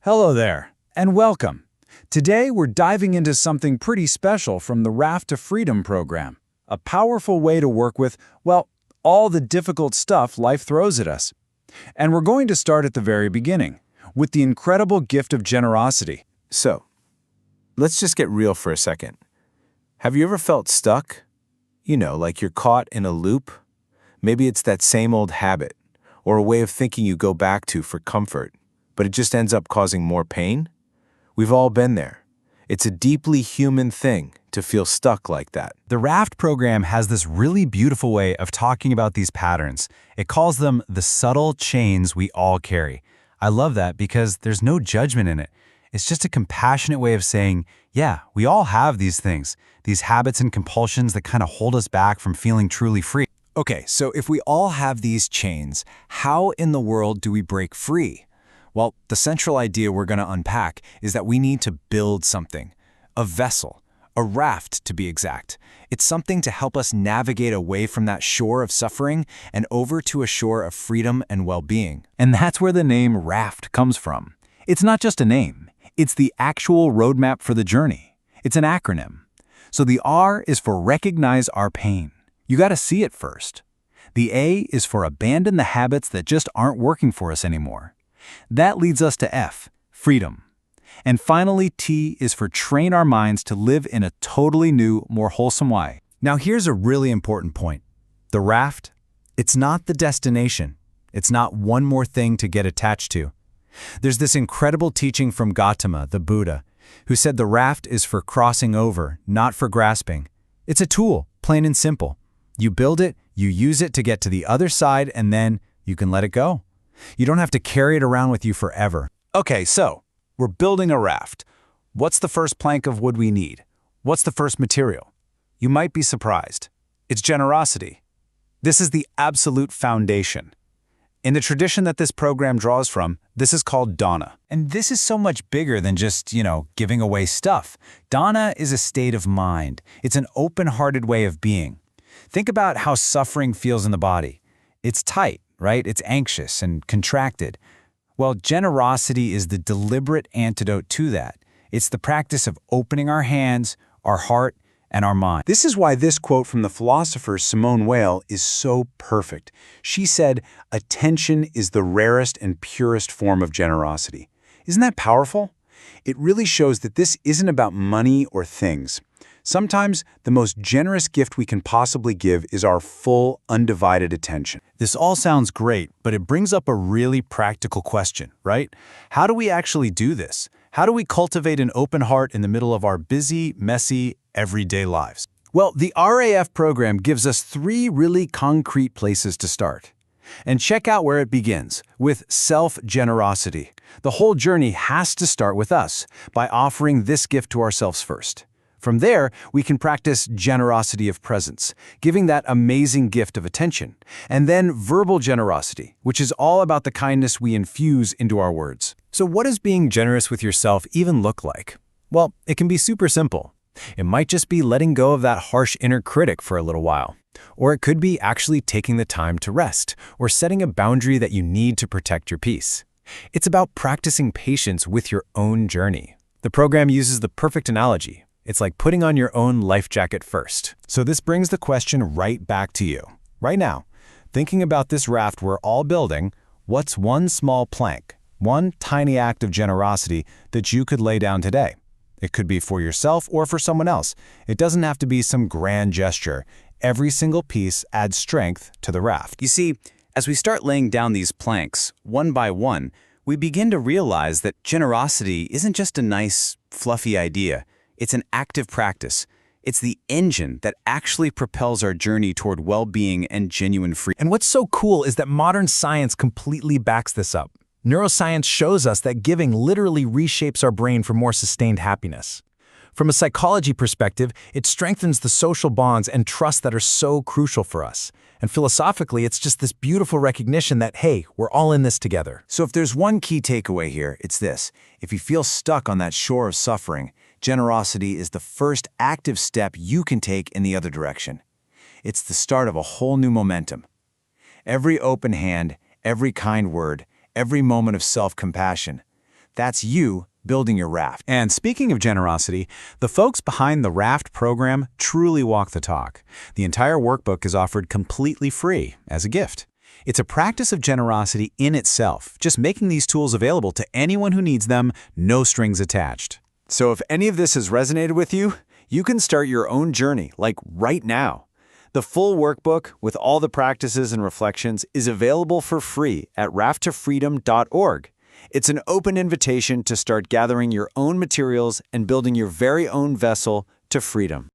Hello there, and welcome. Today we're diving into something pretty special from the Raft to Freedom program, a powerful way to work with, well, all the difficult stuff life throws at us. And we're going to start at the very beginning, with the incredible gift of generosity. So, let's just get real for a second. Have you ever felt stuck? Like you're caught in a loop? Maybe it's that same old habit, or a way of thinking you go back to for comfort, but it just ends up causing more pain? We've all been there. It's a deeply human thing to feel stuck like that. The Raft program has this really beautiful way of talking about these patterns. It calls them the subtle chains we all carry. I love that because there's no judgment in it. It's just a compassionate way of saying, yeah, we all have these things, these habits and compulsions that kind of hold us back from feeling truly free. Okay, so if we all have these chains, how in the world do we break free? Well, the central idea we're going to unpack is that we need to build something, a vessel, a raft to be exact. It's something to help us navigate away from that shore of suffering and over to a shore of freedom and well-being. And that's where the name Raft comes from. It's not just a name. It's the actual roadmap for the journey. It's an acronym. So the R is for recognize our pain. You got to see it first. The A is for abandon the habits that just aren't working for us anymore. That leads us to F, freedom. And finally, T is for train our minds to live in a totally new, more wholesome way. Now here's a really important point. The raft, it's not the destination. It's not one more thing to get attached to. There's this incredible teaching from Gautama, the Buddha, who said the raft is for crossing over, not for grasping. It's a tool, plain and simple. You build it, you use it to get to the other side, and then you can let it go. You don't have to carry it around with you forever. Okay, so we're building a raft. What's the first plank of wood we need? What's the first material? You might be surprised. It's generosity. This is the absolute foundation. In the tradition that this program draws from, this is called dana. And this is so much bigger than just, giving away stuff. Dana is a state of mind. It's an open-hearted way of being. Think about how suffering feels in the body. It's tight, right? It's anxious and contracted. Well, generosity is the deliberate antidote to that. It's the practice of opening our hands, our heart, and our mind. This is why this quote from the philosopher Simone Weil is so perfect. She said, "Attention is the rarest and purest form of generosity." Isn't that powerful? It really shows that this isn't about money or things. Sometimes the most generous gift we can possibly give is our full, undivided attention. This all sounds great, but it brings up a really practical question, right? How do we actually do this? How do we cultivate an open heart in the middle of our busy, messy, everyday lives? Well, the RAF program gives us 3 really concrete places to start. And check out where it begins, with self-generosity. The whole journey has to start with us, by offering this gift to ourselves first. From there, we can practice generosity of presence, giving that amazing gift of attention, and then verbal generosity, which is all about the kindness we infuse into our words. So what does being generous with yourself even look like? Well, it can be super simple. It might just be letting go of that harsh inner critic for a little while. Or it could be actually taking the time to rest, or setting a boundary that you need to protect your peace. It's about practicing patience with your own journey. The program uses the perfect analogy. It's like putting on your own life jacket first. So this brings the question right back to you. Right now, thinking about this raft we're all building, what's one small plank, one tiny act of generosity that you could lay down today? It could be for yourself or for someone else. It doesn't have to be some grand gesture. Every single piece adds strength to the raft. You see, as we start laying down these planks, one by one, we begin to realize that generosity isn't just a nice, fluffy idea. It's an active practice. It's the engine that actually propels our journey toward well-being and genuine freedom. And what's so cool is that modern science completely backs this up. Neuroscience shows us that giving literally reshapes our brain for more sustained happiness. From a psychology perspective, it strengthens the social bonds and trust that are so crucial for us. And philosophically, it's just this beautiful recognition that, hey, we're all in this together. So if there's one key takeaway here, it's this. If you feel stuck on that shore of suffering, generosity is the first active step you can take in the other direction. It's the start of a whole new momentum. Every open hand, every kind word, every moment of self-compassion, That's you building your raft. And speaking of generosity, the folks behind the Raft program truly walk the talk. The entire workbook is offered completely free as a gift. It's a practice of generosity in itself, just making these tools available to anyone who needs them, no strings attached. So if any of this has resonated with you, you can start your own journey, like right now. The full workbook with all the practices and reflections is available for free at rafttofreedom.org. It's an open invitation to start gathering your own materials and building your very own vessel to freedom.